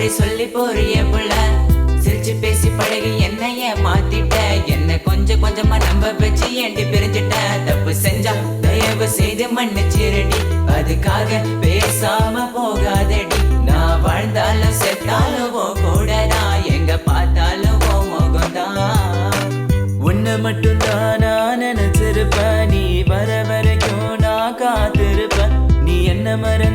பழமொழி சொல்லி போறிய புள்ள சிரிச்சு பேசி பழகி என்னைய மாத்திட்ட என்ன கொஞ்சம் கொஞ்சமா நம்ப வச்சு ஏண்டி பிரிஞ்சிட்ட தப்பு செஞ்சா தயவு செய்து மன்னிச்சிருடி அதுக்காக பேசாம போகாதடி நான் வாழ்ந்தாலும் செத்தாலும் கூடதான் எங்க பார்த்தாலும் முகம்தான் உன்னை மட்டும்தான் நான் நினைச்சிருப்ப நீ வர வரைக்கும் நான் காத்திருப்ப நீ என்ன மறந்து